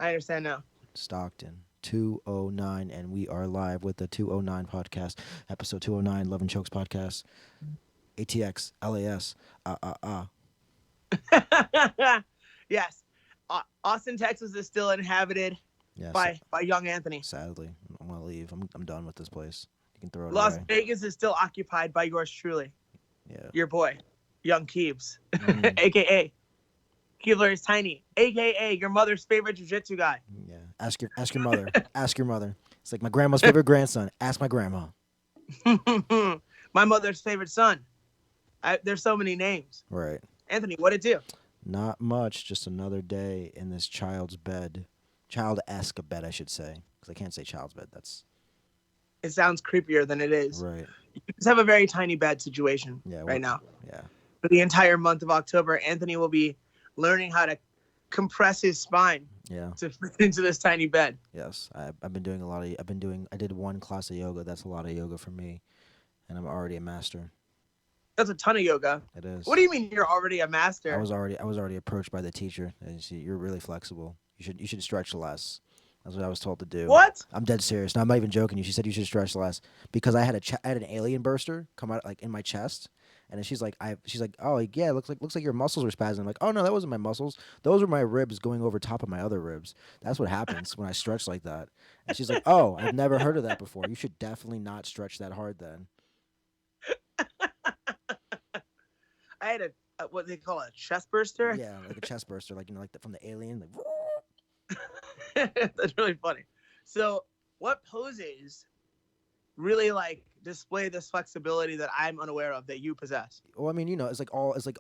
I understand now. Stockton 209, and we are live with the 209 podcast, episode 209, Love and Chokes podcast. ATX LAS. Yes. Austin, Texas is still inhabited Yes, by young Anthony. sadly, I'm gonna leave. I'm done with this place. You can throw it Las away. Vegas is still occupied by yours truly, Yeah. your boy, young Keebs, Mm, aka Keebler is tiny, aka your mother's favorite jiu-jitsu guy. yeah. Ask your mother. Ask your mother. It's like my grandma's favorite grandson. Ask my grandma. My mother's favorite son. There's so many names. Right. Anthony, what it do? Not much. Just another day in this child's bed. Child-esque bed, I should say, because I can't say child's bed. That's It sounds creepier than it is. right. You just have a very tiny bed situation Yeah. right now. Yeah. For the entire month of October, Anthony will be learning how to compress his spine Yeah. to fit into this tiny bed. Yes. I've been doing a lot of. I did one class of yoga. That's a lot of yoga for me, and I'm already a master. That's a ton of yoga. It is. What do you mean you're already a master? I was already approached by the teacher. And you're really flexible. You should stretch less. That's what I was told to do. What? I'm dead serious. No, I'm not even joking. She said you should stretch less because I had an alien burster come out like in my chest, and then she's like, oh yeah, looks like your muscles were spazzing. I'm like, oh no, that wasn't my muscles. Those were my ribs going over top of my other ribs. That's what happens when I stretch like that. And she's like, oh, I've never heard of that before. You should definitely not stretch that hard then. I had a what they call a chest burster. Yeah, like a chest burster, like like from the alien, like. That's really funny. So, what poses really like display this flexibility that I'm unaware of that you possess? Well, I mean, it's like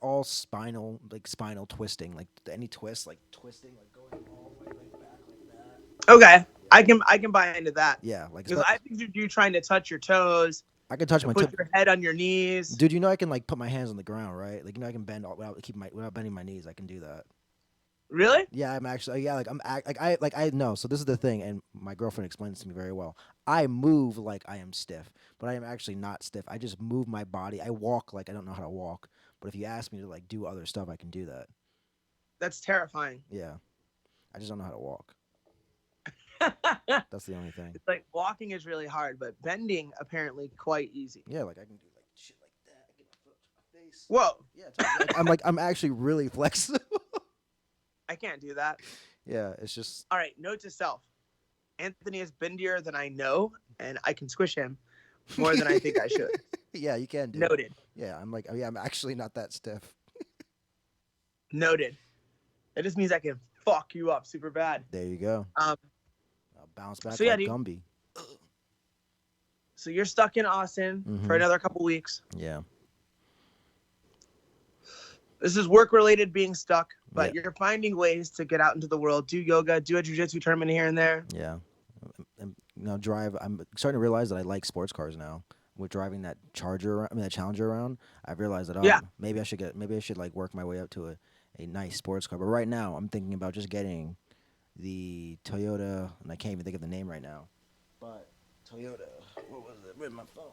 all spinal, like spinal twisting, like any twist, like twisting, like going all the way like back like that. Okay, Yeah, I can buy into that yeah, like because I think you trying to touch your toes I can touch and my put tip, your head on your knees. dude. You know, I can like put my hands on the ground, right? Like I can bend without bending my knees. I can do that. Really? Yeah, I'm actually yeah, like I know. So this is the thing, and my girlfriend explains to me very well. I move like I am stiff, but I am actually not stiff. I just move my body. I walk like I don't know how to walk. But if you ask me to like do other stuff, I can do that. That's terrifying. Yeah, I just don't know how to walk. That's the only thing. It's like walking is really hard, but bending apparently quite easy. Yeah, like I can do like shit like that. I get my foot to my face. Whoa, Yeah, totally. I'm actually really flexible. I can't do that. Yeah, it's just All right, note to self. Anthony is bendier than I know, and I can squish him more than I think I should. yeah, you can do it. Noted. Yeah, I'm like I'm actually not that stiff. Noted. That just means I can fuck you up super bad. There you go. Um, I'll bounce back So yeah, like dude. Gumby. so you're stuck in Austin for Mhm. another couple weeks. Yeah. This is work related being stuck, but Yeah. you're finding ways to get out into the world, do yoga, do a jiu-jitsu tournament here and there. Yeah. Drive. I'm starting to realize that I like sports cars now. With driving that that Challenger around, I've realized that Yeah. maybe I should like work my way up to a nice sports car. But right now, I'm thinking about just getting the Toyota, and I can't even think of the name right now. But Toyota, what was it? Where's my phone?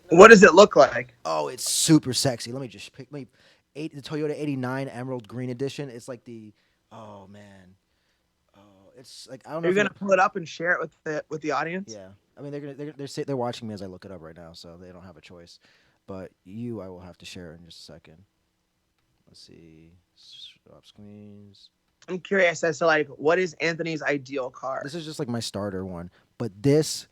What does it look like? Oh, it's super sexy. Let me just pick the Toyota '89 Emerald Green Edition. It's like oh man, it's like I don't know. Are you If you gonna pull it up and share it with the audience? Yeah, I mean they're watching me as I look it up right now, so they don't have a choice. But I will have to share in just a second. Let's see, stop screens. I'm curious as to like what is Anthony's ideal car? This is just like my starter one, but this,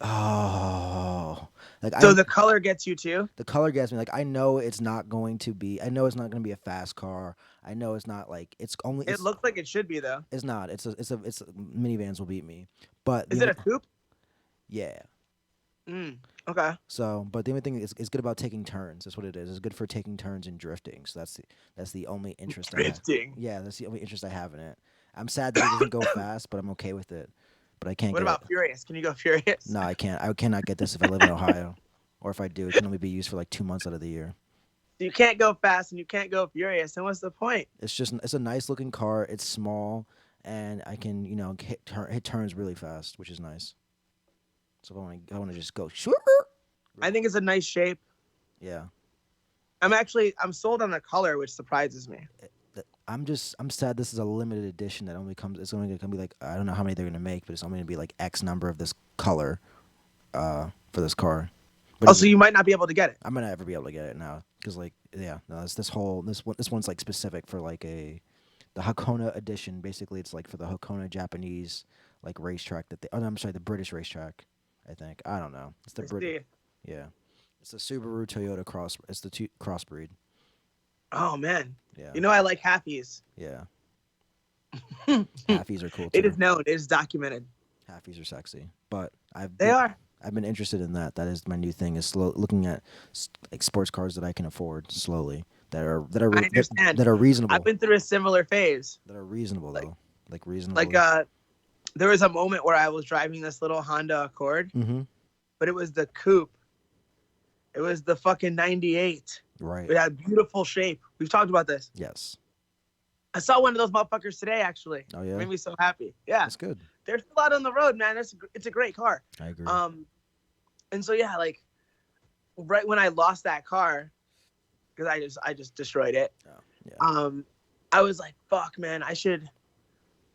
oh, like So the color gets you too. the color gets me. Like I know it's not going to be. I know it's not going to be a fast car. I know it's not like it's only. It looks like it should be though. It's not. It's minivans will beat me. But Is it a coupe? yeah. Okay. So, but the only thing is, it's good about taking turns. That's what it is. It's good for taking turns and drifting. So that's the only interest I have. Drifting. Yeah, that's the only interest I have in it. I'm sad that it doesn't go fast, but I'm okay with it. But I can't What get about it. Furious? Can you go Furious? No, I can't. I cannot get this if I live in Ohio, or if I do, it can only be used for like 2 months out of the year. You can't go fast and you can't go Furious. Then what's the point? It's a nice looking car. It's small, and I can hit turns really fast, which is nice. So if I want to just go. I think it's a nice shape. Yeah. I'm sold on the color, which surprises me. I'm sad this is a limited edition that only comes. It's only gonna be like I don't know how many they're gonna make, but it's only gonna be like X number of this color, for this car. But Oh, so you might not be able to get it. I'm gonna ever be able to get it now because like yeah, no, it's this one's like specific for like the Hakona edition. Basically, it's like for the Hakona Japanese like racetrack that they. Oh, no, I'm sorry, the British racetrack. I think I don't know. It's the British. Yeah, it's the Subaru Toyota cross. It's the crossbreed. Oh man. Yeah. You know I like halfies. Yeah. Halfies are cool too. It is known. It is documented. Halfies are sexy, but I've been interested in that. That is my new thing. Is looking at like sports cars that I can afford slowly. That are I understand. that are reasonable. I've been through a similar phase. That are reasonable though. Like reasonable. Like there was a moment where I was driving this little Honda Accord, but it was the coupe. It was the fucking 98. Right. It had beautiful shape. We've talked about this. Yes. I saw one of those motherfuckers today, actually. Oh, yeah? It made me so happy. Yeah. That's good. There's a lot on the road, man. It's a great car. I agree. And so, yeah, like, right when I lost that car, because I just destroyed it. Oh, yeah. I was like, fuck, man, I should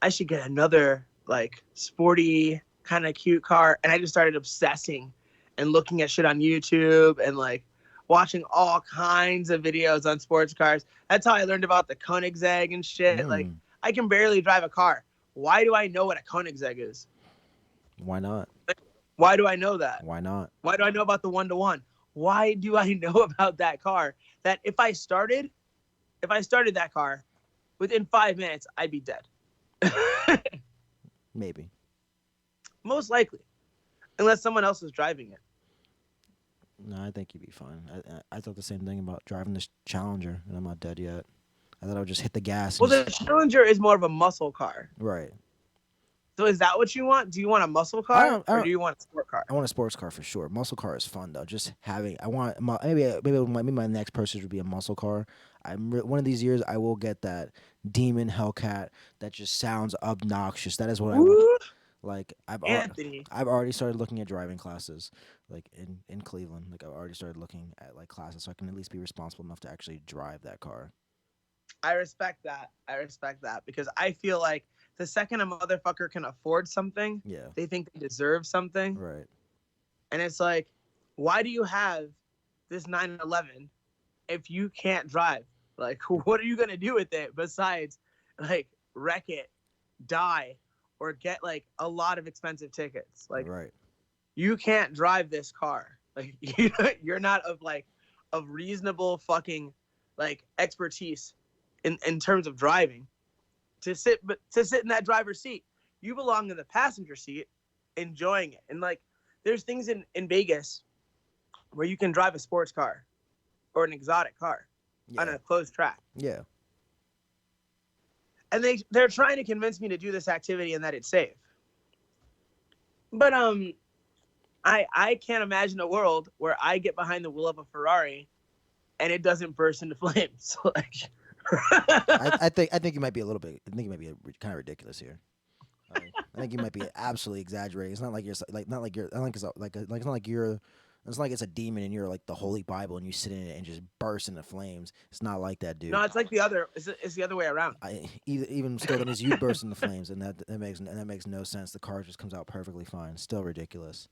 get another, like, sporty, kind of cute car. And I just started obsessing and looking at shit on YouTube and, like, watching all kinds of videos on sports cars. That's how I learned about the Koenigsegg and shit. Like, I can barely drive a car. Why do I know what a Koenigsegg is? Why not? Like, why do I know that? Why not? Why do I know about the 1-to-1? Why do I know about that car? That if I started that car, within 5 minutes, I'd be dead. Maybe. Most likely. Unless someone else is driving it. No, I think you'd be fine. I thought the same thing about driving this Challenger, and I'm not dead yet. I thought I would just hit the gas. Well, the Challenger is more of a muscle car. Right. So is that what you want? Do you want a muscle car or do you want a sport car? I want a sports car for sure. Muscle car is fun though. Just having, maybe my next purchase would be a muscle car. One of these years I will get that Demon Hellcat that just sounds obnoxious. That is what I want. Like I've already started looking at driving classes, like in Cleveland. Like I've already started looking at like classes, so I can at least be responsible enough to actually drive that car. I respect that because I feel like the second a motherfucker can afford something, they think they deserve something. Right. And it's like, why do you have this 911 if you can't drive? Like, what are you gonna do with it besides like wreck it, die, or get like a lot of expensive tickets? Like, right. You can't drive this car. Like, you're not of reasonable fucking like expertise in terms of driving to sit in that driver's seat. You belong in the passenger seat enjoying it. And like there's things in Vegas where you can drive a sports car or an exotic car on a closed track. Yeah. And they're trying to convince me to do this activity and that it's safe. But I can't imagine a world where I get behind the wheel of a Ferrari and it doesn't burst into flames. Like I think you might be a little bit. I think you might be kind of ridiculous here. I think you might be absolutely exaggerating. It's not like you're like not like you're. I think it's like it's not like you're. It's not like it's a demon and you're like the Holy Bible and you sit in it and just burst into flames. It's not like that, dude. No, it's like the other. It's the other way around. Even still, that means you burst into flames, and that makes no sense. The car just comes out perfectly fine. Still ridiculous.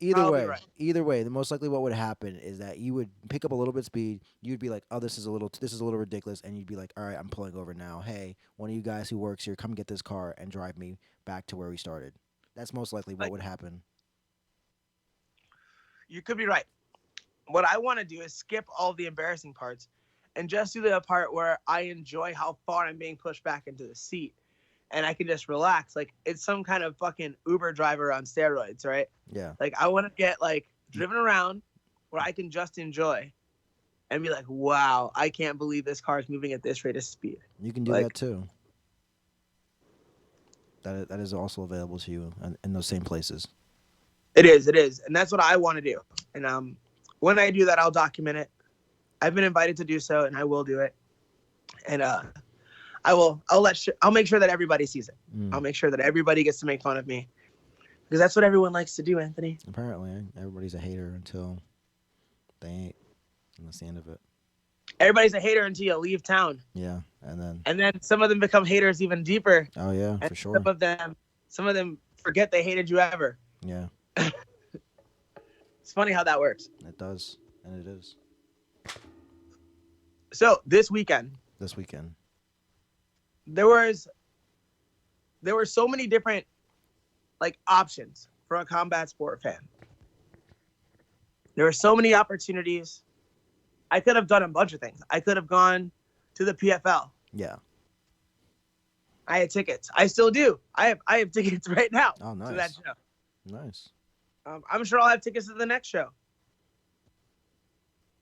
Either way, the most likely what would happen is that you would pick up a little bit of speed. You'd be like, "Oh, this is a little ridiculous," and you'd be like, "All right, I'm pulling over now. Hey, one of you guys who works here, come get this car and drive me back to where we started." That's most likely what would happen. You could be right. What I want to do is skip all the embarrassing parts and just do the part where I enjoy how far I'm being pushed back into the seat. And I can just relax. Like, it's some kind of fucking Uber driver on steroids, right? Yeah. Like, I want to get, like, driven around where I can just enjoy and be like, wow, I can't believe this car is moving at this rate of speed. You can do that, too. That is also available to you in those same places. It is. And that's what I want to do. And when I do that, I'll document it. I've been invited to do so, and I will do it. And I'll make sure that everybody sees it. I'll make sure that everybody gets to make fun of me because that's what everyone likes to do, Anthony. Apparently, everybody's a hater until they ain't, and that's the end of it. Everybody's a hater until you leave town. Yeah, and then some of them become haters even deeper. oh yeah, And for sure. some of them forget they hated you ever. Yeah, It's funny how that works. it does, and it is. So this weekend, This weekend. there were so many different like options for a combat sport fan. There were so many opportunities. I could have done a bunch of things. I could have gone to the PFL. Yeah. I had tickets. I still do. I have tickets right now Oh, nice. to that show. Nice. I'm sure I'll have tickets to the next show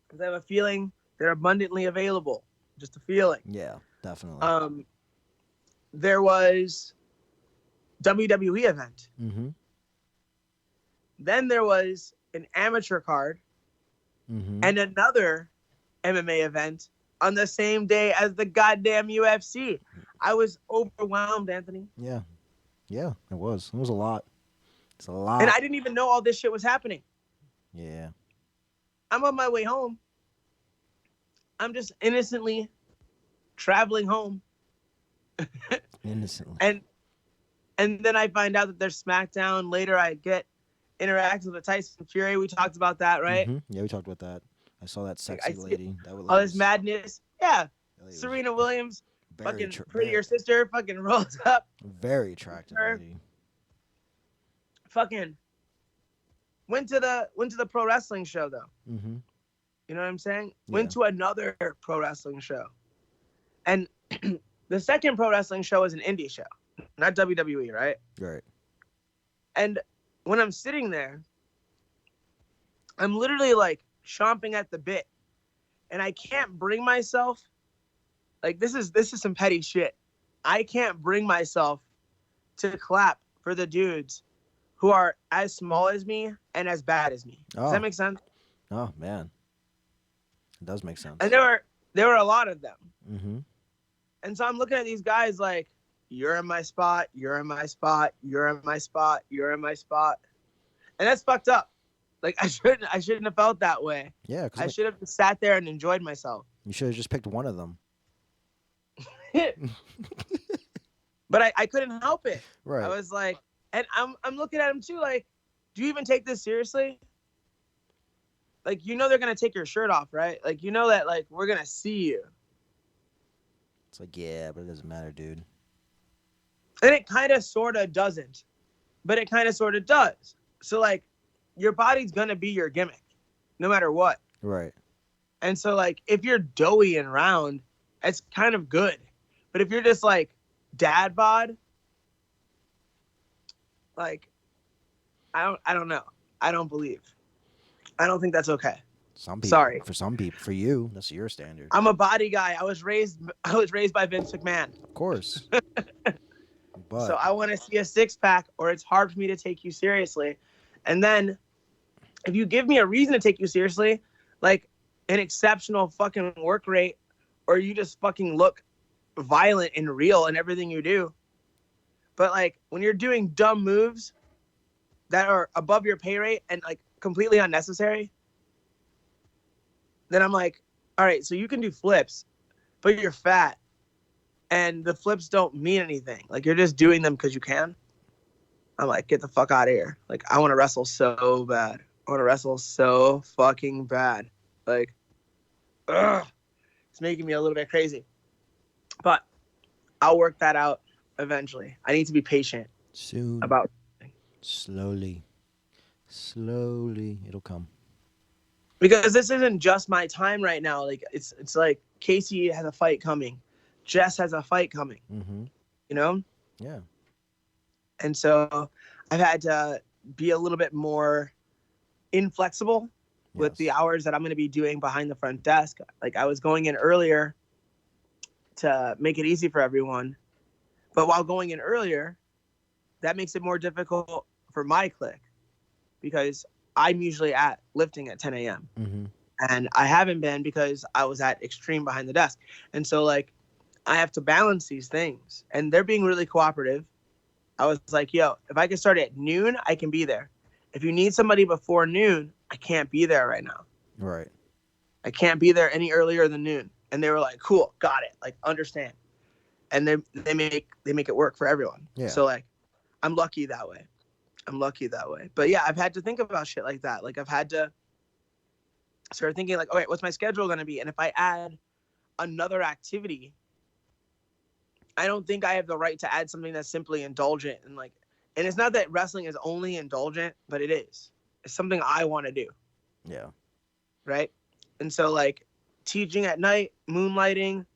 because I have a feeling they're abundantly available. Just a feeling. Yeah, definitely. There was WWE event. Mm-hmm. Then there was an amateur card Mm-hmm. and another MMA event on the same day as the goddamn UFC. I was overwhelmed, Anthony. Yeah. Yeah, it was. It was a lot. It's a lot. And I didn't even know all this shit was happening. Yeah. I'm on my way home. I'm just innocently traveling home. Innocently. And then I find out that there's SmackDown. Later I get interactions with Tyson Fury. We talked about that, right? Mm-hmm. Yeah, we talked about that. I saw that sexy lady. That All this madness. Yeah. was Serena Williams, very fucking prettier sister, fucking rolls up. Very attractive lady. Fucking went to the pro wrestling show though. Mm-hmm. You know what I'm saying? Yeah. Went to another pro wrestling show. And the second pro wrestling show is an indie show, not WWE, right? Right. And when I'm sitting there, I'm literally like chomping at the bit. And I can't bring myself, like this is some petty shit. I can't bring myself to clap for the dudes who are as small as me and as bad as me. Does that make sense? Oh man. It does make sense. And there were a lot of them. Mm-hmm. And so I'm looking at these guys like, you're in my spot, you're in my spot, you're in my spot, you're in my spot. And that's fucked up. Like I shouldn't have felt that way. Yeah, I should have just sat there and enjoyed myself. You should have just picked one of them. But I couldn't help it. Right. I was like, and I'm looking at him too, like, do you even take this seriously? Like, you know they're gonna take your shirt off, right? Like, you know that like we're gonna see you. It's like, yeah, but it doesn't matter, dude. And it kind of sort of doesn't, but it kind of sort of does. So like, your body's gonna be your gimmick, no matter what. Right. And so like, if you're doughy and round, it's kind of good. But if you're just like dad bod, like, I don't know. I don't believe. I don't think that's okay. Some people, Sorry. For some people, for you, that's your standard. I'm a body guy. I was raised by Vince McMahon. Of course. But So I want to see a six pack, or it's hard for me to take you seriously. And then, if you give me a reason to take you seriously, like an exceptional fucking work rate, or you just fucking look violent and real in everything you do. But like when you're doing dumb moves that are above your pay rate and like completely unnecessary, then I'm like, all right, so you can do flips, but you're fat and the flips don't mean anything. Like you're just doing them because you can. I'm like, get the fuck out of here. Like I want to wrestle so bad. I want to wrestle so fucking bad. Like, ugh, it's making me a little bit crazy. But I'll work that out eventually. I need to be patient. soon. About Slowly, it'll come. because this isn't just my time right now. Like it's like Casey has a fight coming, Jess has a fight coming. Mm-hmm. You know, Yeah. and so I've had to be a little bit more inflexible with the hours that I'm going to be doing behind the front desk. Like I was going in earlier to make it easy for everyone, but while going in earlier, that makes it more difficult for my clique because I'm usually at lifting at 10 a.m. Mm-hmm. and I haven't been because I was at extreme behind the desk. And so like I have to balance these things and they're being really cooperative. I was like, yo, if I can start at noon, I can be there. If you need somebody before noon, I can't be there right now. Right. I can't be there any earlier than noon. And they were like, cool, got it. Like, understand. And they make it work for everyone. Yeah. So like, I'm lucky that way. But yeah, I've had to think about shit like that. Like I've had to start thinking like, okay, what's my schedule going to be? And if I add another activity, I don't think I have the right to add something that's simply indulgent. And it's not that wrestling is only indulgent, but it is. It's something I want to do. Yeah. Right. And so like teaching at night, moonlighting,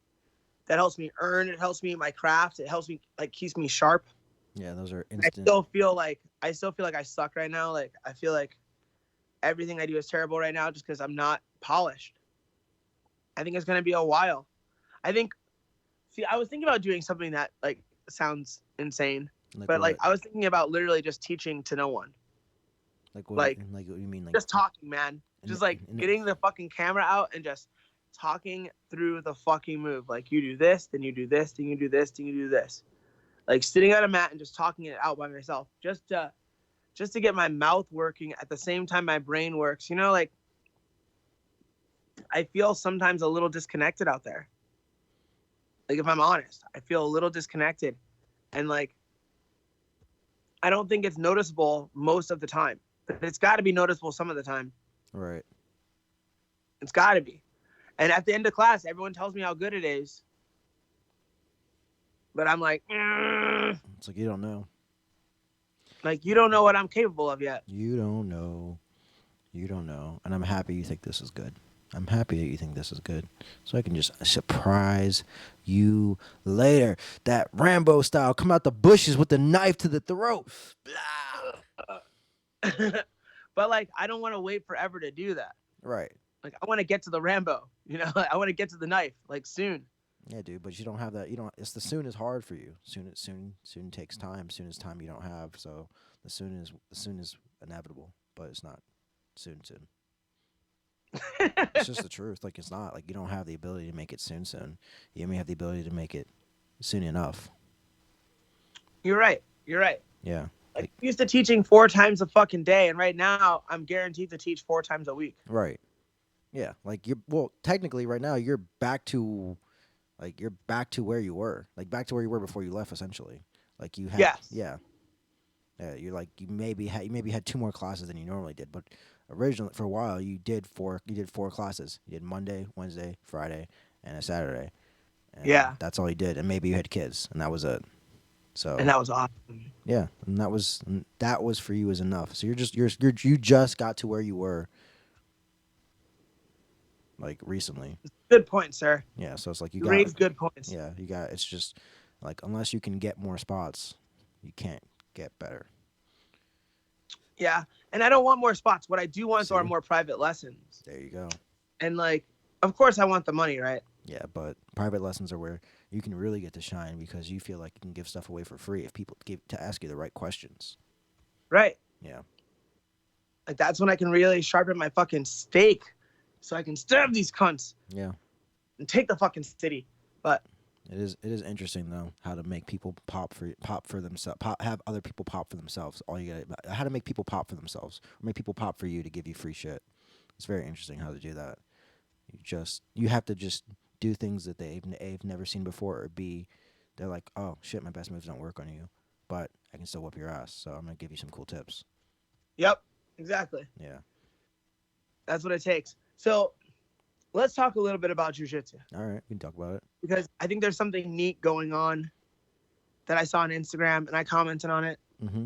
that helps me earn. It helps me in my craft. It helps me, like, keeps me sharp. Yeah, those are instant. I still feel like I suck right now. Like I feel like everything I do is terrible right now just because I'm not polished. I think it's gonna be a while. I was thinking about doing something that like sounds insane, but like I was thinking about literally just teaching to no one. Like what? Like what you mean? Like just talking, man. Just like getting the fucking camera out and just talking through the fucking move. Like you do this, then you do this, then you do this, then you do this. Like sitting on a mat and just talking it out by myself, just to get my mouth working at the same time my brain works. You know, like I feel sometimes a little disconnected out there. Like if I'm honest, I feel a little disconnected, and like I don't think it's noticeable most of the time, but it's got to be noticeable some of the time. Right. It's got to be. And at the end of class, everyone tells me how good it is. But I'm like, It's like you don't know. Like you don't know what I'm capable of yet. You don't know. And I'm happy you think this is good. I'm happy that you think this is good. So I can just surprise you later. That Rambo style, come out the bushes with the knife to the throat. But like, I don't want to wait forever to do that. Right. Like I want to get to the Rambo, you know, I want to get to the knife like soon. Yeah, dude, but you don't have that. You don't. It's the soon is hard for you. Soon takes time. Soon is time you don't have. So the soon is inevitable, but it's not soon. It's just the truth. Like it's not like you don't have the ability to make it soon. You only have the ability to make it soon enough. You're right. Yeah. Like, I'm used to teaching 4 times a fucking day, and right now I'm guaranteed to teach 4 times a week. Right. Yeah. Like technically right now you're back to where you were. Like back to where you were before you left, essentially. Like you had. Yes. Yeah. Yeah. You're like you maybe had 2 more classes than you normally did, but originally for a while you did 4 classes. You did Monday, Wednesday, Friday, and a Saturday. And yeah. That's all you did, and maybe you had kids, and that was it. So. And that was awesome. Yeah, and that was for you is enough. So you just got to where you were. Like recently. Good point, sir. Yeah, so it's like you raised good points. Yeah, it's just like unless you can get more spots, you can't get better. Yeah, and I don't want more spots. What I do want are more private lessons. There you go. And like, of course I want the money, right? Yeah, but private lessons are where you can really get to shine because you feel like you can give stuff away for free if people to ask you the right questions. Right. Yeah. Like that's when I can really sharpen my fucking steak. So I can stab these cunts. Yeah. And take the fucking city. But it is interesting though how to make people pop for themselves. Have other people pop for themselves. How to make people pop for themselves or make people pop for you to give you free shit. It's very interesting how to do that. You have to just do things that they've never seen before, or they're like, oh shit, my best moves don't work on you, but I can still whoop your ass. So I'm gonna give you some cool tips. Yep. Exactly. Yeah. That's what it takes. So let's talk a little bit about jiu-jitsu. All right, we can talk about it. Because I think there's something neat going on that I saw on Instagram, and I commented on it. Mm-hmm.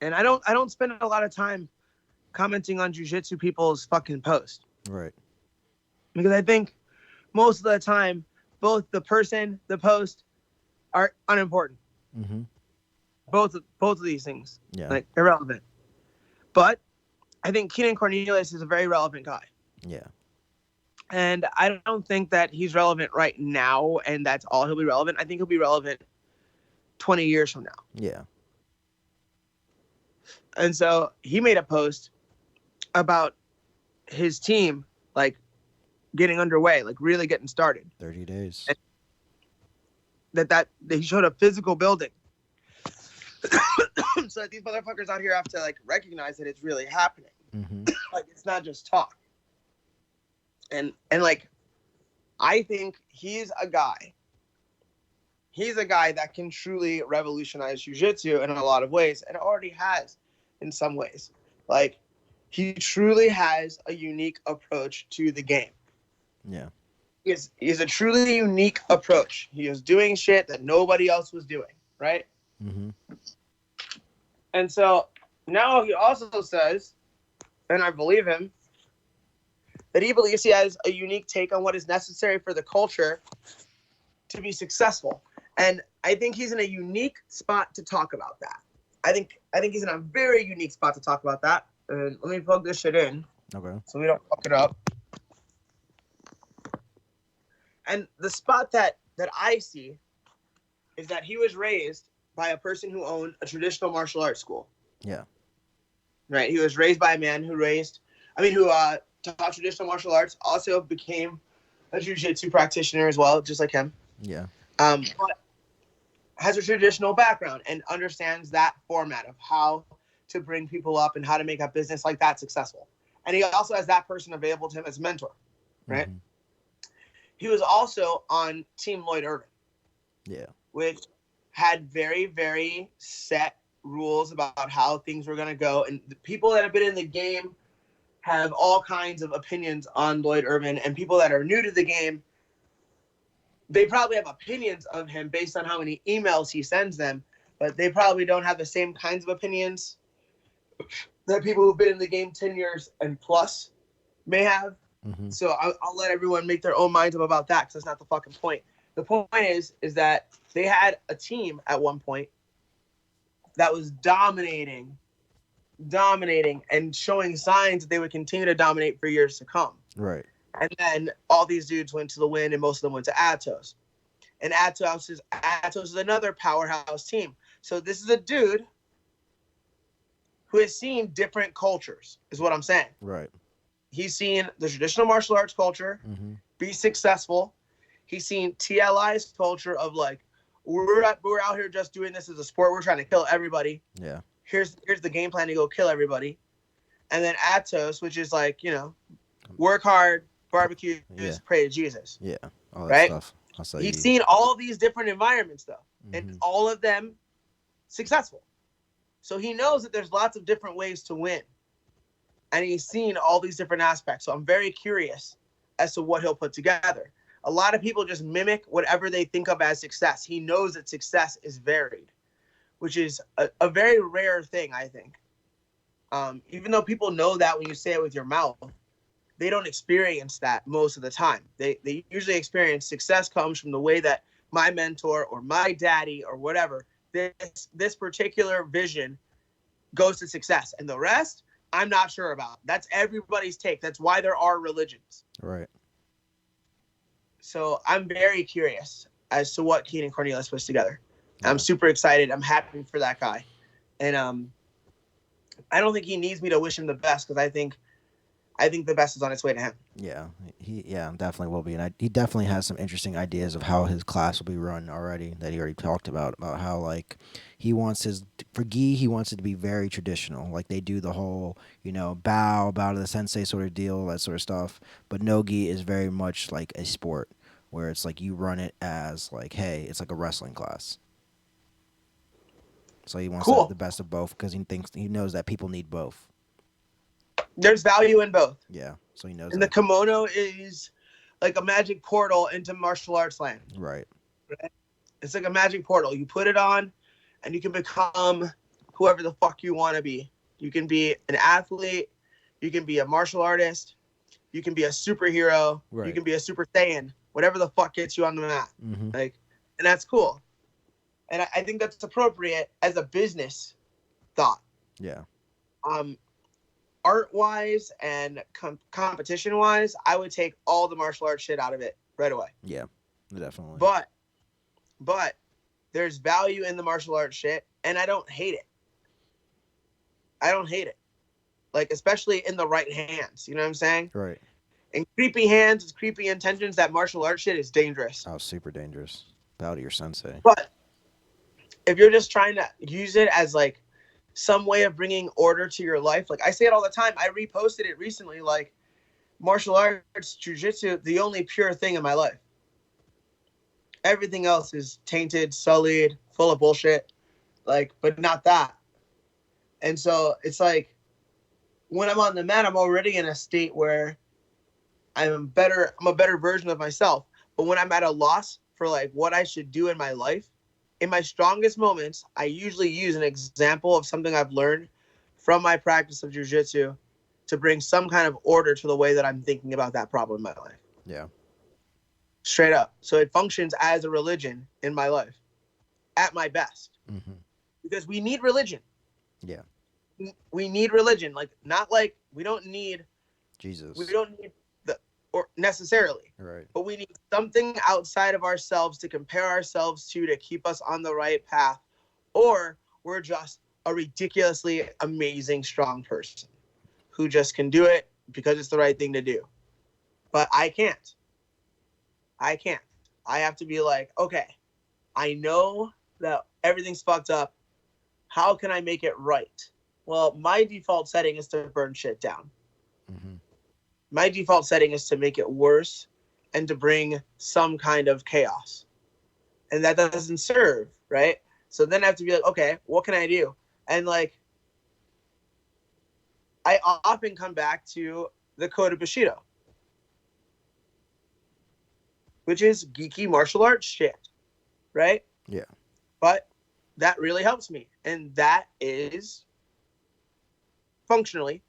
And I don't spend a lot of time commenting on jiu-jitsu people's fucking posts. Right. Because I think most of the time, both the person, the post, are unimportant. Mm-hmm. Both of these things. Yeah. Like, irrelevant. But I think Keenan Cornelius is a very relevant guy. Yeah. And I don't think that he's relevant right now, and that's all he'll be relevant. I think he'll be relevant 20 years from now. Yeah. And so he made a post about his team, like, getting underway, like, really getting started. 30 days. And that he showed a physical building. So that these motherfuckers out here have to, like, recognize that it's really happening. Mm-hmm. Like, it's not just talk. And like, I think he's a guy that can truly revolutionize jiu-jitsu in a lot of ways, and already has in some ways. Like, he truly has a unique approach to the game. Yeah. He's a truly unique approach. He is doing shit that nobody else was doing, right? Mm-hmm. And so now he also says, and I believe him, that he believes he has a unique take on what is necessary for the culture to be successful. And I think he's in a unique spot to talk about that. I think he's in a very unique spot to talk about that. And let me plug this shit in. Okay. So we don't fuck it up. And the spot that I see is that he was raised by a person who owned a traditional martial arts school. Yeah. Right. He was raised by a man who taught traditional martial arts, also became a jiu-jitsu practitioner as well, just like him. Yeah. But has a traditional background and understands that format of how to bring people up and how to make a business like that successful. And he also has that person available to him as a mentor, right? Mm-hmm. He was also on Team Lloyd Irvin. Yeah. Which had very, very set rules about how things were going to go. And the people that have been in the game have all kinds of opinions on Lloyd Irvin. And people that are new to the game, they probably have opinions of him based on how many emails he sends them, but they probably don't have the same kinds of opinions that people who've been in the game 10 years and plus may have. Mm-hmm. So I'll let everyone make their own minds up about that, because that's not the fucking point. The point is that they had a team at one point that was dominating and showing signs that they would continue to dominate for years to come. Right. And then all these dudes went to the Wind, and most of them went to Atos. And Atos is another powerhouse team. So this is a dude who has seen different cultures, is what I'm saying. Right. He's seen the traditional martial arts culture be successful. He's seen TLI's culture of like, we're out here just doing this as a sport. We're trying to kill everybody. Yeah. Here's the game plan to go kill everybody. And then Atos, which is like, work hard, barbecue, pray to Jesus. Yeah. All that right? stuff. He's seen all of these different environments though, and all of them successful. So he knows that there's lots of different ways to win. And he's seen all these different aspects. So I'm very curious as to what he'll put together. A lot of people just mimic whatever they think of as success. He knows that success is varied, which is a very rare thing, I think. Even though people know that when you say it with your mouth, they don't experience that most of the time. They usually experience success comes from the way that my mentor or my daddy or whatever, this particular vision goes to success. And the rest, I'm not sure about. That's everybody's take. That's why there are religions. Right. So I'm very curious as to what Keenan Cornelius puts together. Yeah. I'm super excited. I'm happy for that guy. And I don't think he needs me to wish him the best, because I think the best is on its way to him. Yeah, he definitely will be, and he definitely has some interesting ideas of how his class will be run already. That he already talked about how like he wants for gi, he wants it to be very traditional, like they do the whole bow to the sensei sort of deal, that sort of stuff. But no gi is very much like a sport where it's like you run it as like, hey, it's like a wrestling class. So he wants to have the best of both, because he knows that people need both. There's value in both. Yeah, so he knows. And the kimono is like a magic portal into martial arts land. Right. It's like a magic portal. You put it on, and you can become whoever the fuck you want to be. You can be an athlete. You can be a martial artist. You can be a superhero. Right. You can be a Super Saiyan. Whatever the fuck gets you on the mat. Mm-hmm. And that's cool. And I think that's appropriate as a business thought. Yeah. Art-wise and competition-wise, I would take all the martial arts shit out of it right away. Yeah, definitely. But there's value in the martial arts shit, and I don't hate it. Like, especially in the right hands. You know what I'm saying? Right. In creepy hands, with creepy intentions, that martial arts shit is dangerous. Oh, super dangerous. Bow to your sensei. But if you're just trying to use it as, like, some way of bringing order to your life. Like, I say it all the time. I reposted it recently. Like, martial arts, jujitsu, the only pure thing in my life. Everything else is tainted, sullied, full of bullshit. Like, but not that. And so it's like when I'm on the mat, I'm already in a state where I'm a better version of myself. But when I'm at a loss for like what I should do in my life, in my strongest moments, I usually use an example of something I've learned from my practice of jujitsu to bring some kind of order to the way that I'm thinking about that problem in my life. Yeah. Straight up. So it functions as a religion in my life at my best. Mm-hmm. Because we need religion. Yeah. We need religion. Like, not like we don't need Jesus. the or necessarily. Right. But we need something outside of ourselves to compare ourselves to keep us on the right path. Or we're just a ridiculously amazing, strong person who just can do it because it's the right thing to do. But I can't. I can't. I have to be like, okay, I know that everything's fucked up. How can I make it right? Well, my default setting is to burn shit down. Mm-hmm. My default setting is to make it worse and to bring some kind of chaos. And that doesn't serve, right? So then I have to be like, okay, what can I do? And like, I often come back to the code of Bushido, which is geeky martial arts shit, right? Yeah. But that really helps me. And that is functionally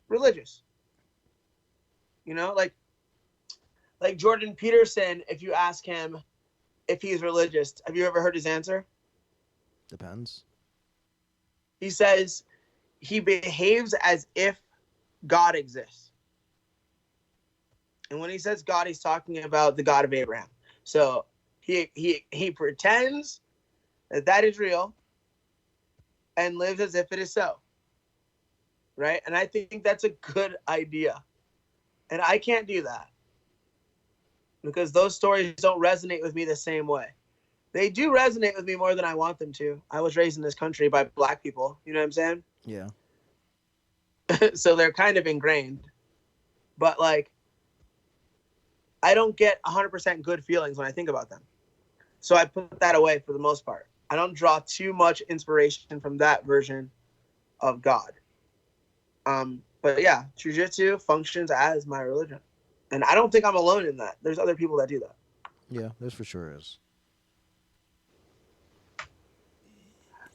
religious. You know, like Jordan Peterson, if you ask him if he's religious, have you ever heard his answer? Depends. He says he behaves as if God exists. And when he says God, he's talking about the God of Abraham. So he pretends that is real and lives as if it is so. Right? And I think that's a good idea. And I can't do that because those stories don't resonate with me the same way. They do resonate with me more than I want them to. I was raised in this country by black people. You know what I'm saying? Yeah. So they're kind of ingrained. But like, I don't get 100% good feelings when I think about them. So I put that away for the most part. I don't draw too much inspiration from that version of God. But yeah, jujitsu functions as my religion. And I don't think I'm alone in that. There's other people that do that. Yeah, this for sure is.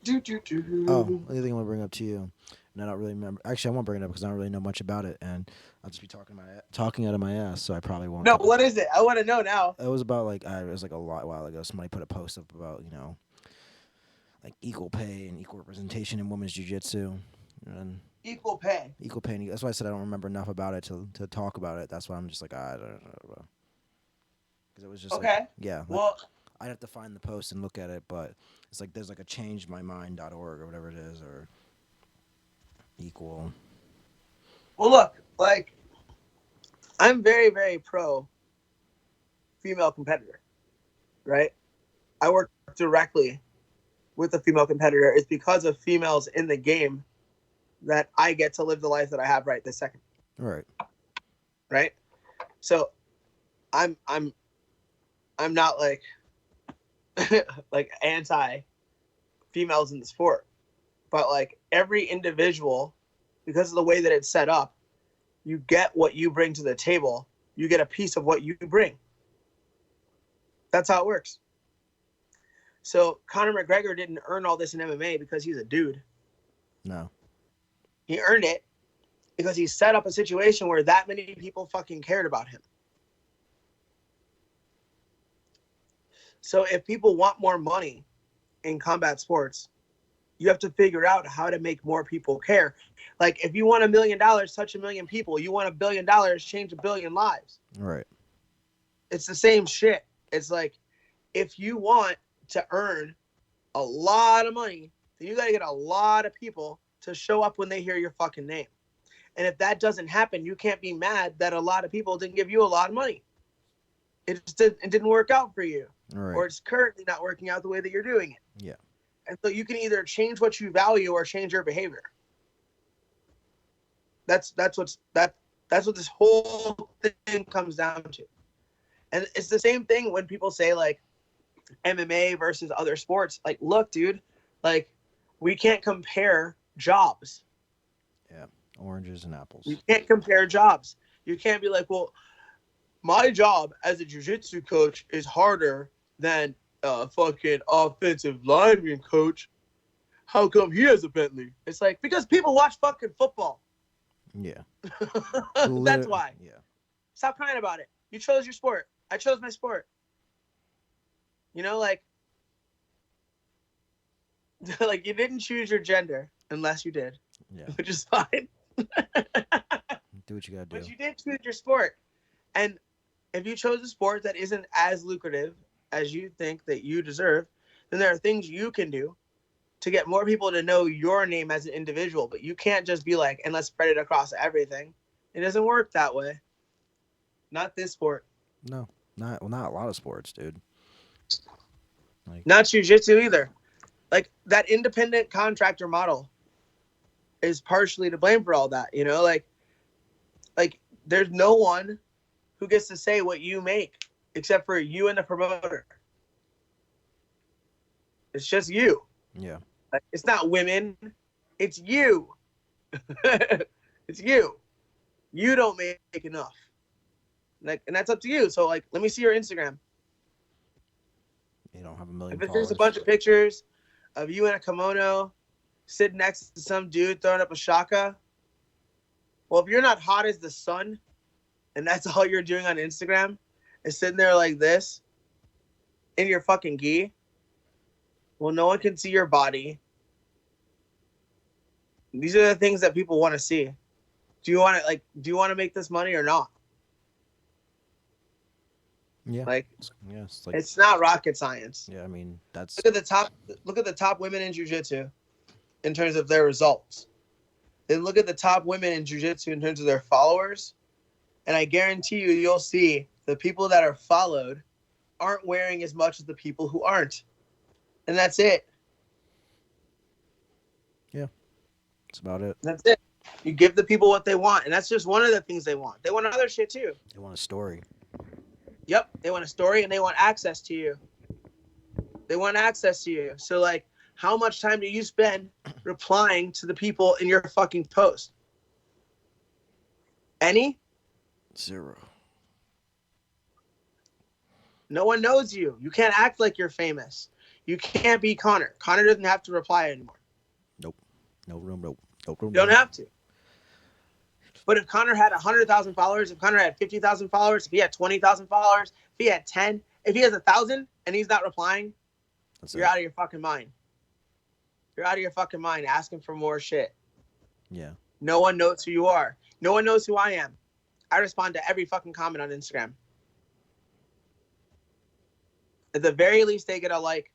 Oh, the other thing I want to bring up to you, and I don't really remember. Actually, I won't bring it up because I don't really know much about it, and I'll just be talking out of my ass, so I probably won't. No, what is it? I want to know now. It was about like it was like a while ago. Somebody put a post up about like equal pay and equal representation in women's jiu-jitsu. And Equal pay. equal pay. That's why I said I don't remember enough about it to talk about it. That's why I'm just like I don't know. Because it was just Okay. like, yeah. Like, Well, I'd have to find the post and look at it, but it's like there's like a changemymind.org or whatever it is, or equal. look, like I'm very, very pro female competitor, right? I work directly with a female competitor. It's because of females in the game that I get to live the life that I have right this second. Right. Right? So I'm not like like anti females in the sport. But like every individual, because of the way that it's set up, you get what you bring to the table. You get a piece of what you bring. That's how it works. So Conor McGregor didn't earn all this in MMA because he's a dude. No. He earned it because he set up a situation where that many people fucking cared about him. So if people want more money in combat sports, you have to figure out how to make more people care. Like if you want $1 million, touch 1 million people. You want $1 billion, change 1 billion lives. Right. It's the same shit. It's like if you want to earn a lot of money, then you got to get a lot of people to show up when they hear your fucking name. And if that doesn't happen, you can't be mad that a lot of people didn't give you a lot of money. It didn't work out for you. Right. Or it's currently not working out the way that you're doing it. Yeah. And so you can either change what you value or change your behavior. That's That's what this whole thing comes down to. And it's the same thing when people say like MMA versus other sports. Like, look, dude, like we can't compare jobs. Yeah, oranges and apples. You can't compare jobs. You can't be like, well, my job as a jiu-jitsu coach is harder than a fucking offensive lineman coach. How come he has a Bentley? It's like, because people watch fucking football. Yeah. That's why. Yeah. Stop crying about it. You chose your sport. I chose my sport. You know, like you didn't choose your gender unless you did. Yeah. Which is fine. Do what you gotta do. But you did choose your sport. And if you chose a sport that isn't as lucrative as you think that you deserve, then there are things you can do to get more people to know your name as an individual. But you can't just be like, and let's spread it across everything. It doesn't work that way. Not this sport. No, not a lot of sports, dude. Like, not jiu-jitsu either. Like that independent contractor model is partially to blame for all that, you know, like there's no one who gets to say what you make except for you and the promoter. It's just you. Yeah. Like, it's not women. It's you. It's you. You don't make enough. Like, and that's up to you. So like, let me see your Instagram. You don't have a million If there's a bunch of pictures of you in a kimono sitting next to some dude throwing up a shaka, well, if you're not hot as the sun and that's all you're doing on Instagram is sitting there like this in your fucking gi, well, no one can see your body. These are the things that people want to see. Do you want to make this money or not? Yeah. Like, yeah, it's not rocket science. Yeah, I mean, that's look at the top women in jiu-jitsu in terms of their results. Then look at the top women in jiu-jitsu in terms of their followers. And I guarantee you'll see the people that are followed aren't wearing as much as the people who aren't. And that's it. Yeah. That's about it. That's it. You give the people what they want. And that's just one of the things they want. They want other shit too. They want a story. Yep. They want a story and they want access to you. They want access to you. So like, how much time do you spend replying to the people in your fucking post? Any? 0. No one knows you. You can't act like you're famous. You can't be Connor. Connor doesn't have to reply anymore. Nope. No room. Nope. No room. You don't have to. But if Connor had 100,000 followers, if Connor had 50,000 followers, if he had 20,000 followers, if he had 10, if he has 1,000 and he's not replying, you're out of your fucking mind. You're out of your fucking mind asking for more shit. Yeah. No one knows who you are. No one knows who I am. I respond to every fucking comment on Instagram. At the very least, they get a like.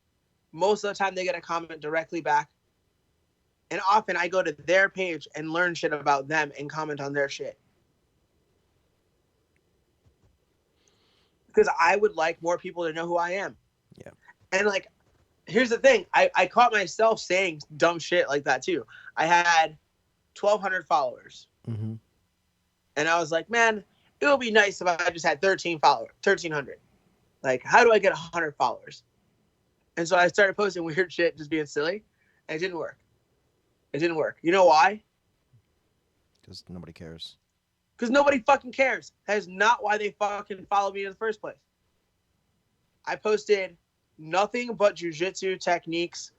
Most of the time, they get a comment directly back. And often, I go to their page and learn shit about them and comment on their shit. Because I would like more people to know who I am. Yeah. And like, here's the thing. I caught myself saying dumb shit like that too. I had 1,200 followers. Mm-hmm. And I was like, man, it would be nice if I just had 1,300. Like, how do I get 100 followers? And so I started posting weird shit, just being silly. And it didn't work. It didn't work. You know why? Because nobody cares. Because nobody fucking cares. That is not why they fucking follow me in the first place. I posted nothing but jiu-jitsu techniques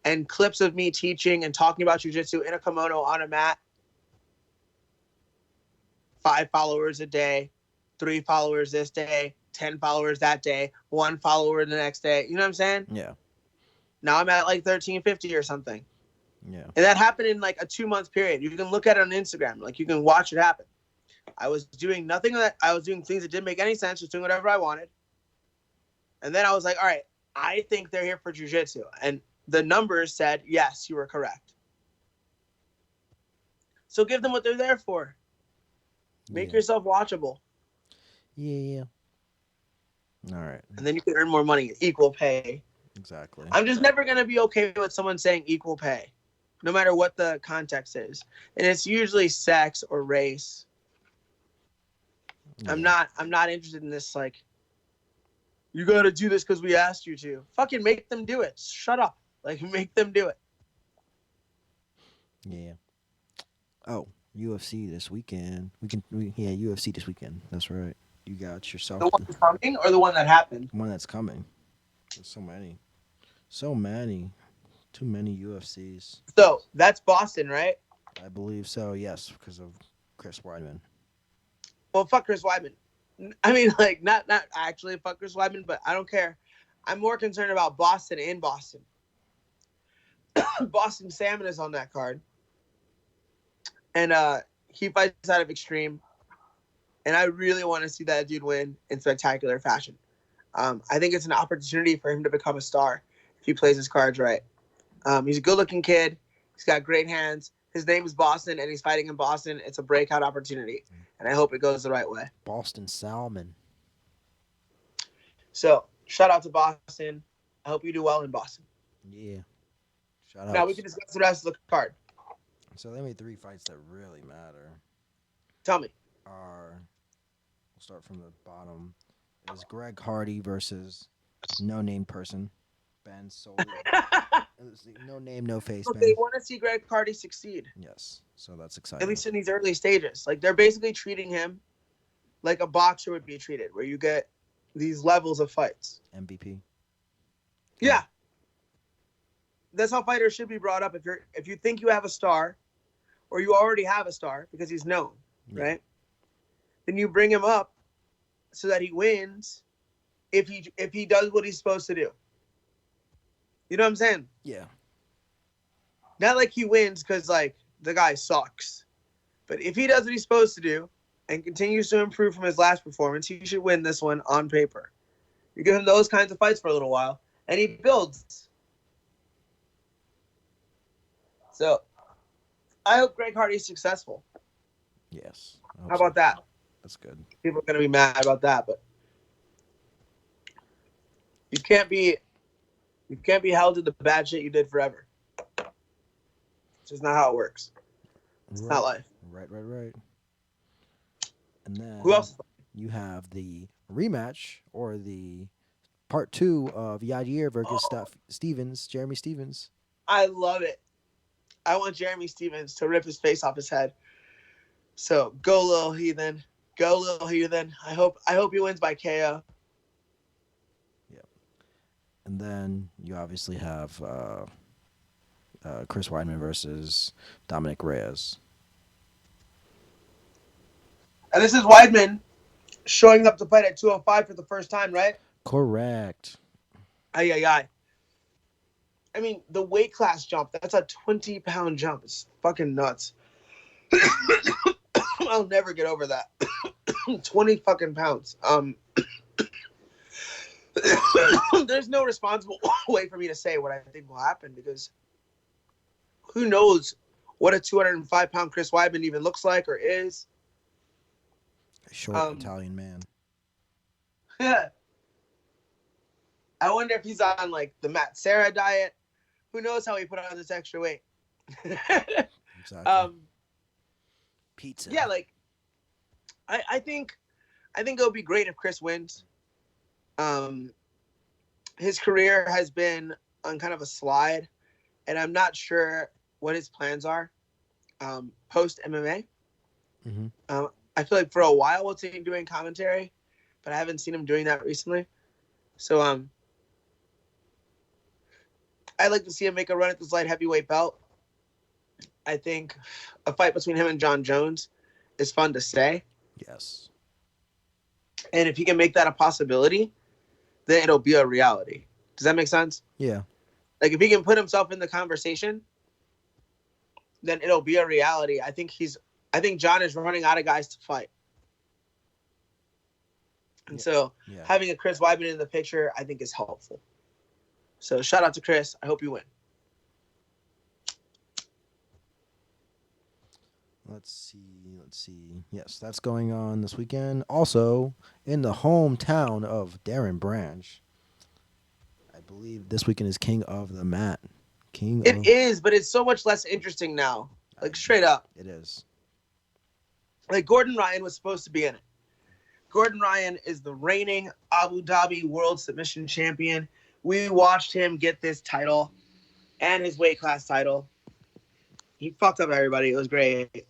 and clips of me teaching and talking about jiu-jitsu in a kimono on a mat. 5 followers a day, 3 followers this day, 10 followers that day, 1 follower the next day. You know what I'm saying? Yeah. Now I'm at like 1,350 or something. Yeah. And that happened in like a 2-month period. You can look at it on Instagram. Like, you can watch it happen. I was doing nothing that I was doing things that didn't make any sense, just doing whatever I wanted. And then I was like, all right, I think they're here for jiu-jitsu. And the numbers said, yes, you were correct. So give them what they're there for. Make yourself watchable. Yeah. All right. And then you can earn more money. Equal pay. Exactly. I'm just never going to be okay with someone saying equal pay, no matter what the context is. And it's usually sex or race. Yeah. I'm not interested in this. Like, you got to do this because we asked you to. Fucking make them do it. Shut up. Like, make them do it. Yeah. Oh, UFC this weekend. Yeah, UFC this weekend. That's right. You got The yourself one the that's coming or the one that happened? one that's coming. There's so many. So many. Too many UFCs. So that's Boston, right? I believe so, yes, because of Chris Weidman. Well, fuck Chris Weidman. I mean, like, not actually fuck Chris Weidman, but I don't care. I'm more concerned about Boston in Boston. Boston Salmon is on that card, and he fights out of Extreme, and I really want to see that dude win in spectacular fashion. I think it's an opportunity for him to become a star if he plays his cards right. He's a good-looking kid. He's got great hands. His name is Boston, and he's fighting in Boston. It's a breakout opportunity, and I hope it goes the right way. Boston Salmon. So, shout out to Boston. I hope you do well in Boston. Yeah. Shout Now we outs. can discuss the rest of the card. So the only three fights that really matter Tell me. are, we'll start from the bottom, is Greg Hardy versus no name person, Ben Soley. No name, no face, So they Ben. want to see Greg Hardy succeed, Yes, so that's at exciting. least in these early stages. Like, they're basically treating him like a boxer would be treated, where you get these levels of fights. MVP. Yeah. That's how fighters should be brought up. If you think you have a star, or you already have a star because he's known, Yeah. right? Then you bring him up so that he wins if he does what he's supposed to do. You know what I'm saying? Yeah. Not like he wins because, like, the guy sucks. But if he does what he's supposed to do and continues to improve from his last performance, he should win this one on paper. You give him those kinds of fights for a little while, and he builds. So, I hope Greg Hardy's successful. Yes. How about that? That's good. People are going to be mad about that, but you can't be held to the bad shit you did forever. It's just not how it works. It's not life. Right. And then Who else? you have the rematch or the part 2 of Yadir versus Jeremy Stevens. I love it. I want Jeremy Stevens to rip his face off his head. So go, little heathen. Go, little heathen. I hope he wins by KO. Yep. And then you obviously have Chris Weidman versus Dominic Reyes. And this is Weidman showing up to fight at 205 for the first time, right? Correct. Aye. I mean, the weight class jump, that's a 20-pound jump. It's fucking nuts. I'll never get over that. 20 fucking pounds. There's no responsible way for me to say what I think will happen, because who knows what a 205-pound Chris Weidman even looks like or is. A short Italian man. Yeah. I wonder if he's on, like, the Matt Serra diet. Who knows how he put on this extra weight? Exactly. Pizza. Yeah, like, I think it'll be great if Chris wins. His career has been on kind of a slide, and I'm not sure what his plans are post MMA. Mm-hmm. I feel like for a while we'll see him doing commentary, but I haven't seen him doing that recently. So I'd like to see him make a run at this light heavyweight belt. I think a fight between him and John Jones is fun to say. Yes. And if he can make that a possibility, then it'll be a reality. Does that make sense? Yeah. Like, if he can put himself in the conversation, then it'll be a reality. I think John is running out of guys to fight. And so having a Chris Weidman in the picture, I think, is helpful. So shout out to Chris. I hope you win. Let's see. Yes, that's going on this weekend. Also, in the hometown of Darren Branch, I believe this weekend is King of the Mat. It is, but it's so much less interesting now. Like, straight up. It is. Like, Gordon Ryan was supposed to be in it. Gordon Ryan is the reigning Abu Dhabi World Submission Champion. We watched him get this title and his weight class title. He fucked up everybody. It was great.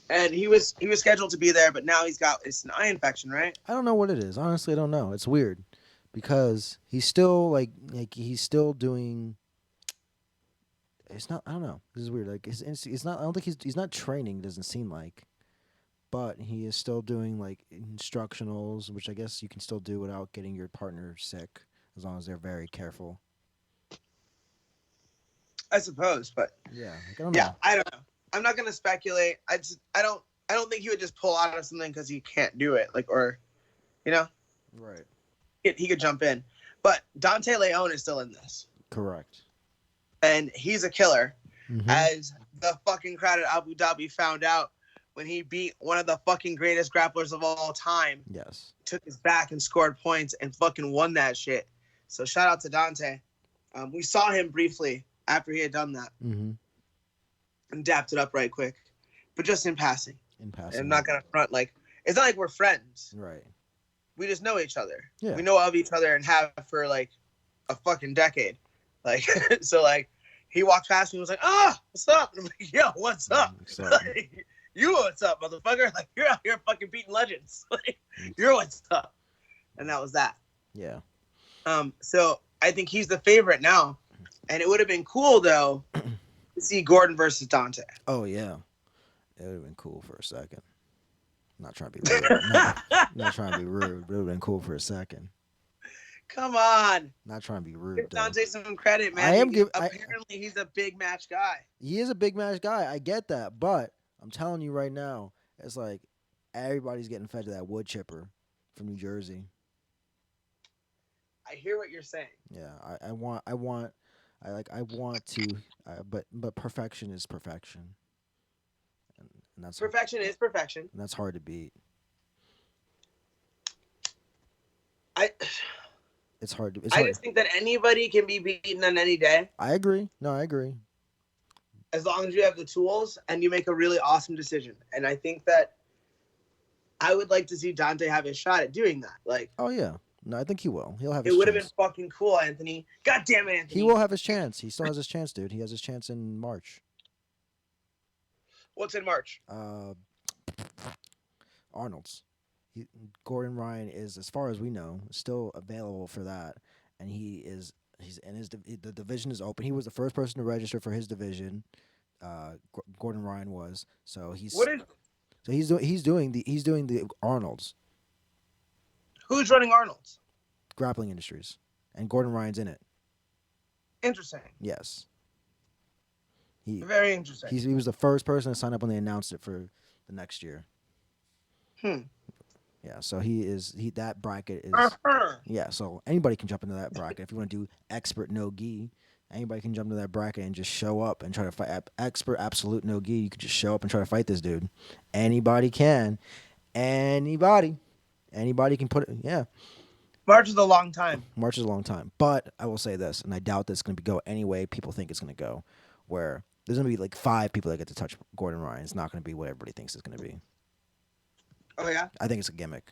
And he was scheduled to be there, but now it's an eye infection, right? I don't know what it is. Honestly, I don't know. It's weird because he's still like he's still doing. It's not. I don't know. This is weird. Like it's not. I don't think he's not training. It doesn't seem like, but he is still doing like instructionals, which I guess you can still do without getting your partner sick, as long as they're very careful. I suppose, but yeah, like, I don't know. Yeah, I don't know. I'm not gonna speculate. I don't think he would just pull out of something because he can't do it. Like, or, you know, right? He could jump in, but Dante Leon is still in this. Correct. And he's a killer, mm-hmm. as the fucking crowd at Abu Dhabi found out when he beat one of the fucking greatest grapplers of all time. Yes. Took his back and scored points and fucking won that shit. So shout out to Dante. We saw him briefly after he had done that. Mm-hmm. And dapped it up right quick. But just in passing. In passing. I'm not going to front like, it's not like we're friends. Right. We just know each other. Yeah. We know of each other and have for like a fucking decade. Like, so like, he walked past me and was like, what's up? And I'm like, yo, what's up? Like, you what's up, motherfucker? Like, you're out here fucking beating legends. Like, you're what's up. And that was that. Yeah. So I think he's the favorite now. And it would have been cool, though, to see Gordon versus Dante. Oh, yeah. It would have been cool for a second. Not trying to be rude. not trying to be rude, but it would have been cool for a second. Come on. Not trying to be rude. Give Dante some credit, man. Apparently, he's a big match guy. He is a big match guy. I get that. But I'm telling you right now, it's like everybody's getting fed to that wood chipper from New Jersey. I hear what you're saying. Yeah, I want to, but perfection is perfection. And that's perfection is perfection. And that's hard to beat. It's hard to. I just think that anybody can be beaten on any day. I agree. No, I agree. As long as you have the tools and you make a really awesome decision. And I think that I would like to see Dante have his shot at doing that. Like, oh yeah, no, I think he will. He'll have. It would have been fucking cool, Anthony. God damn it, Anthony. He will have his chance. He still has his chance, dude. He has his chance in March. What's in March? Arnold's. Gordon Ryan is, as far as we know, still available for that, and he's in the division is open. He was the first person to register for his division. Gordon Ryan was, so he's doing the Arnold's. Who's running Arnold's? Grappling Industries, and Gordon Ryan's in it. Interesting. Yes. Very interesting. He was the first person to sign up when they announced it for the next year. Yeah, so that bracket is yeah, so anybody can jump into that bracket. If you want to do expert no gi, anybody can jump into that bracket and just show up and try to fight expert absolute no gi. You could just show up and try to fight this dude. Anybody can. Anybody can put it. Yeah. March is a long time. But I will say this, and I doubt that it's going to go any way people think it's going to go, where there's going to be like 5 people that get to touch Gordon Ryan. It's not going to be what everybody thinks it's going to be. Oh, yeah? I think it's a gimmick.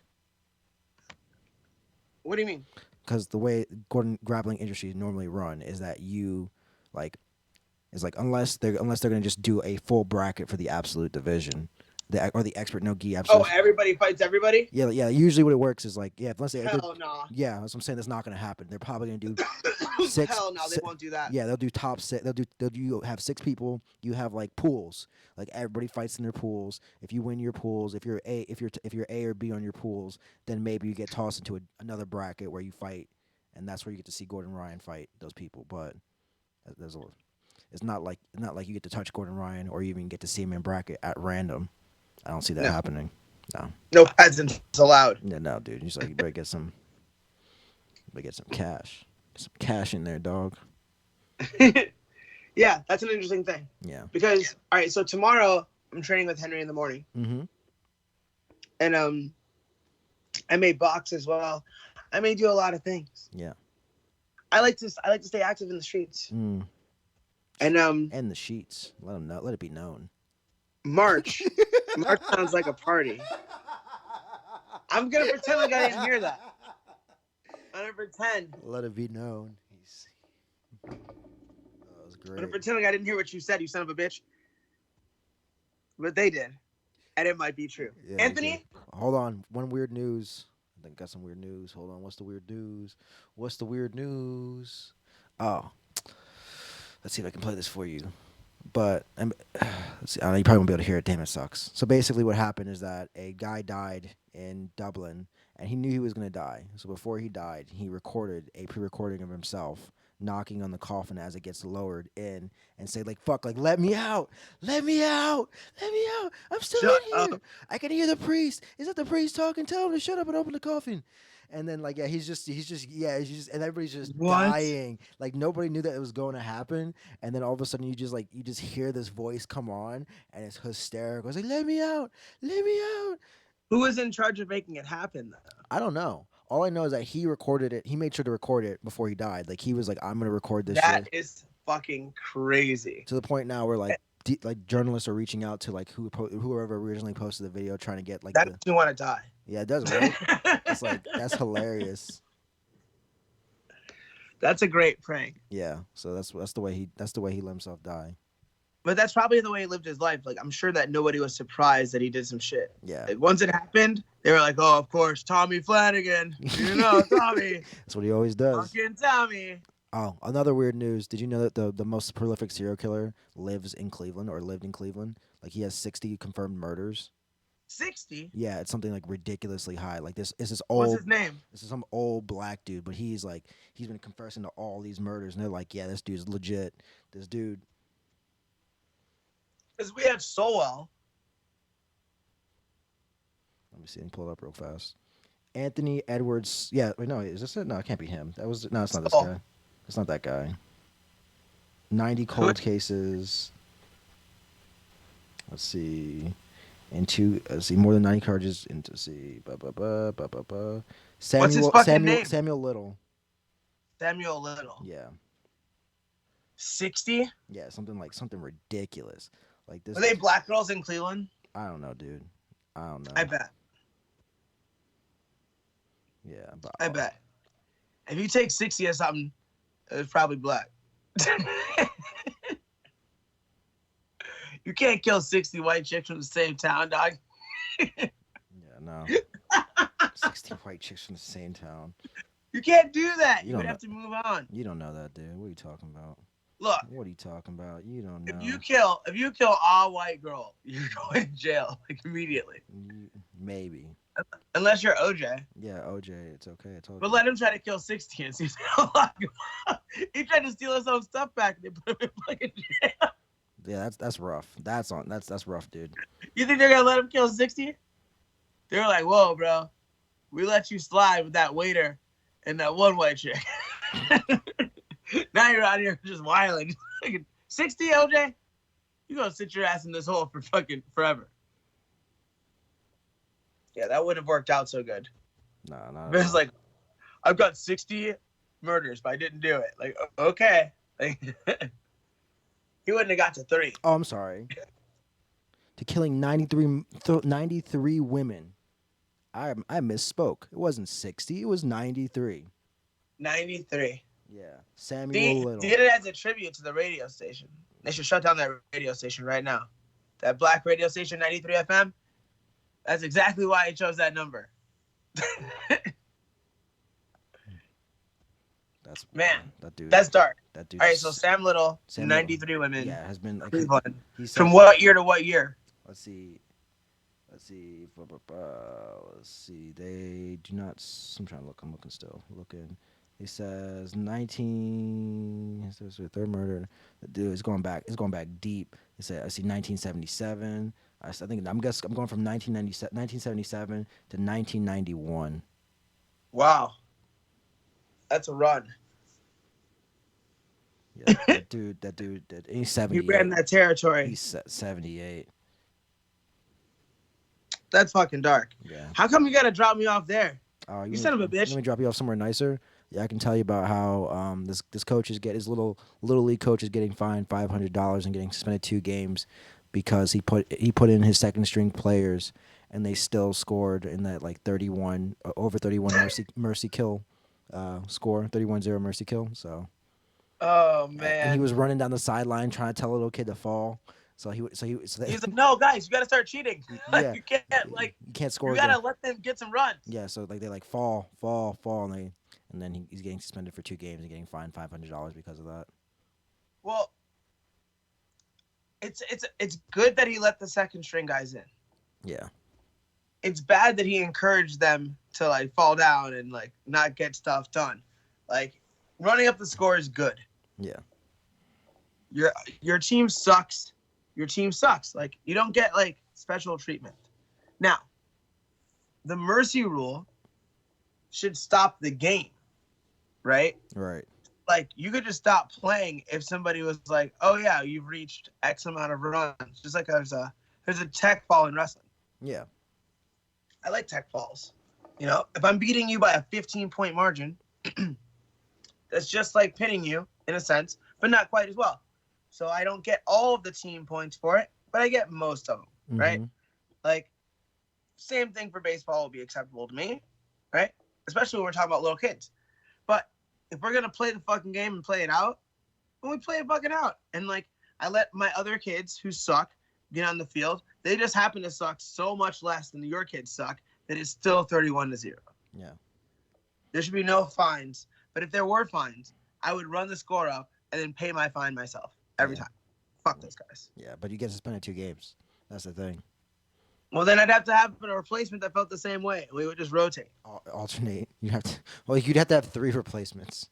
What do you mean? Because the way Gordon grappling industries normally run is that unless they're going to just do a full bracket for the absolute division, or the expert no gi absolute. Oh, everybody fights everybody? Yeah. Usually what it works is like, yeah, unless hell no. Yeah, that's what I'm saying. That's not going to happen. They're probably going to do 6. Hell no, they won't do that. Yeah, they'll do top 6. You have 6 people. You have like pools. Like everybody fights in their pools. If you win your pools, if you're A or B on your pools, then maybe you get tossed into another bracket where you fight, and that's where you get to see Gordon Ryan fight those people. But it's not like you get to touch Gordon Ryan or even get to see him in bracket at random. I don't see that happening. No peasants allowed. Yeah, no, dude. He's like, you better get some cash. Get some cash in there, dog. Yeah, that's an interesting thing. Yeah. Because, all right, so tomorrow I'm training with Henry in the morning. Mm-hmm. And I may box as well. I may do a lot of things. Yeah. I like to stay active in the streets. Mm. And the sheets. Let it be known. March sounds like a party. I'm gonna pretend like I didn't hear that. I'm gonna pretend. Let it be known. That was I'm gonna great. pretend like I didn't hear what you said, you son of a bitch. But they did, and it might be true. Yeah, they did. Anthony, Hold on. One weird news. I think I got some weird news. Hold on. What's the weird news? What's the weird news? Oh, let's see if I can play this for you. But let's see, I know you probably won't be able to hear it. Damn, it sucks. So basically, what happened is that a guy died in Dublin, and he knew he was gonna die. So before he died, he recorded a pre-recording of himself knocking on the coffin as it gets lowered in, and say like, "Fuck, like let me out, let me out, let me out. I'm still shut in up. here. I can hear the priest. Is that the priest talking? Tell him to shut up and open the coffin." And then like yeah, and everybody's just What? dying. Like nobody knew that it was going to happen, and then all of a sudden you just hear this voice come on, and it's hysterical. It's like, let me out, let me out. Who was in charge of making it happen, though? I don't know. All I know is that he recorded it. He made sure to record it before he died. Like he was like, I'm gonna record this That shit. is fucking crazy. To the point now where like journalists are reaching out to like whoever originally posted the video, trying to get like That the makes me want to die. yeah, it does, right? It's like that's hilarious. That's a great prank. Yeah, so that's the way he let himself die. But that's probably the way he lived his life. Like, I'm sure that nobody was surprised that he did some shit. Yeah, Like, once it happened, they were like, oh, of course, Tommy Flanagan. You know, Tommy. that's what he always does. Fucking Tommy. Oh, another weird news. Did you know that the most prolific serial killer lives in Cleveland or lived in Cleveland? Like he has 60 confirmed murders. 60? Yeah, it's something like ridiculously high. Like this is this What's old his name? this is some old black dude, but he's been confessing to all these murders, and they're like, yeah, this dude's legit. This dude. Because we have Sowell. Let me see. Let me pull it up real fast. Anthony Edwards. Yeah, wait, no, is this it? No, it can't be him. That was no, it's not this Sowell. guy. It's not that guy. 90 cold cases. Let's see. Let's see, more than 90 charges. Into see, What's his fucking name? Samuel Little. Samuel Little. Yeah, 60? yeah, something ridiculous. Like this. Are they black girls in Cleveland? I don't know, dude. I don't know. I bet. Yeah, but I bet. If you take 60 or something, it's probably black. You can't kill 60 white chicks from the same town, dog. Yeah, no. 60 white chicks from the same town. You can't do that. You You don't would have know. to move on. You don't know that, dude. What are you talking about? Look, What are you talking about? You don't know. if you kill all white girl, you're going to jail like immediately. Maybe. Unless you're OJ. Yeah, OJ, it's okay. I told you. But let him try to kill 60 and see if they'll lock him up. He tried to steal his own stuff back and they put him in fucking jail. Yeah, that's rough. That's rough, dude. You think they're gonna let him kill 60? They're like, whoa, bro. We let you slide with that waiter and that one white chick. Now you're out here just wilding. 60, OJ? You gonna sit your ass in this hole for fucking forever. Yeah, that wouldn't have worked out so good. Nah, not But it's like, I've got 60 murders, but I didn't do it. Like, okay. Like, he wouldn't have got to 3. Oh, I'm sorry. To killing 93 women. I misspoke. It wasn't 60. It was 93. 93. Yeah. Samuel Little. Did it as a tribute to the radio station. They should shut down that radio station right now. That black radio station, 93 FM. That's exactly why I chose that number. That's Man, that dude. That's dark. That dude. All right, so Sam Little, Sam 93 women. Yeah, has been like Cleveland. he said, From what year to what year? Let's see. Let's see. They do not. I'm trying to look. I'm looking still. Looking. He says 19. This is the third murder. Dude, it's going back. It's going back deep. It said I see 1977. I think I'm going from 1977 to 1991. Wow. That's a run. Yeah, that dude, he's 78. He ran that territory. He's 78. That's fucking dark. Yeah. How come you gotta drop me off there? You son of a bitch. Let me drop you off somewhere nicer. Yeah, I can tell you about how this coach his little league coach is getting fined $500 and getting suspended 2 games because he put in his second string players and they still scored in that like 31 over 31 mercy kill score, 31-0 mercy kill. So Oh and he man. was running down the sideline trying to tell a little kid to fall. So He's like, no, guys, you gotta start cheating. Like yeah, you can't like you can't you score gotta again. let them get some runs. Yeah, so like they like fall, and then he's getting suspended for 2 games and getting fined $500 because of that. Well, it's good that he let the second string guys in. Yeah. It's bad that he encouraged them to like fall down and like not get stuff done. Like running up the score is good. Yeah. Your team sucks. Your team sucks. Like you don't get like special treatment. Now, the mercy rule should stop the game, right? Right. Like you could just stop playing if somebody was like, "Oh yeah, you've reached X amount of runs." Just like there's a tech fall in wrestling. Yeah. I like tech falls. You know, if I'm beating you by a 15-point margin, that's just like pinning you in a sense, but not quite as well. So I don't get all of the team points for it, but I get most of them, right? Like, same thing for baseball will be acceptable to me, right? Especially when we're talking about little kids. But if we're going to play the fucking game and play it out, then we play it fucking out. And, like, I let my other kids who suck get on the field. They just happen to suck so much less than your kids suck that it's still 31-0. Yeah. There should be no fines. But if there were fines, I would run the score up and then pay my fine myself every time. Fuck those guys. Yeah, but you get suspended 2 games. That's the thing. Well, then I'd have to have a replacement that felt the same way. We would just rotate. Alternate. You have to. Well, you'd have to have 3 replacements.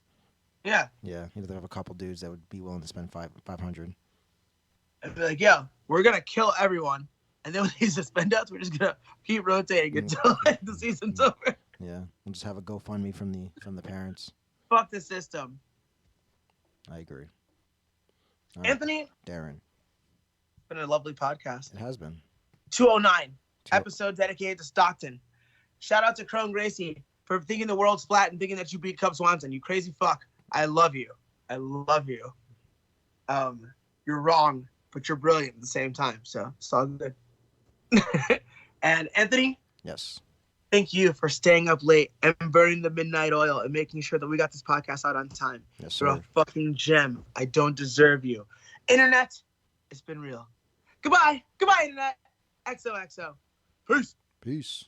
Yeah. Yeah, you'd have to have a couple dudes that would be willing to spend 500. I'd be like, yo, we're gonna kill everyone, and then when they suspend us, we're just gonna keep rotating until the season's over. Yeah, we'll just have a GoFundMe from the parents. Fuck the system. I agree. Anthony, Darren, it's been a lovely podcast. It has been. 209 episode dedicated to Stockton. Shout out to Crone Gracie for thinking the world's flat and thinking that you beat Cub Swanson. You crazy fuck. I love you. I love you. You're wrong, but you're brilliant at the same time. So it's all good. And Anthony? Yes. Thank you for staying up late and burning the midnight oil and making sure that we got this podcast out on time. Yes, sir. You're a fucking gem. I don't deserve you. Internet, it's been real. Goodbye. Goodbye, Internet. XOXO. Peace. Peace.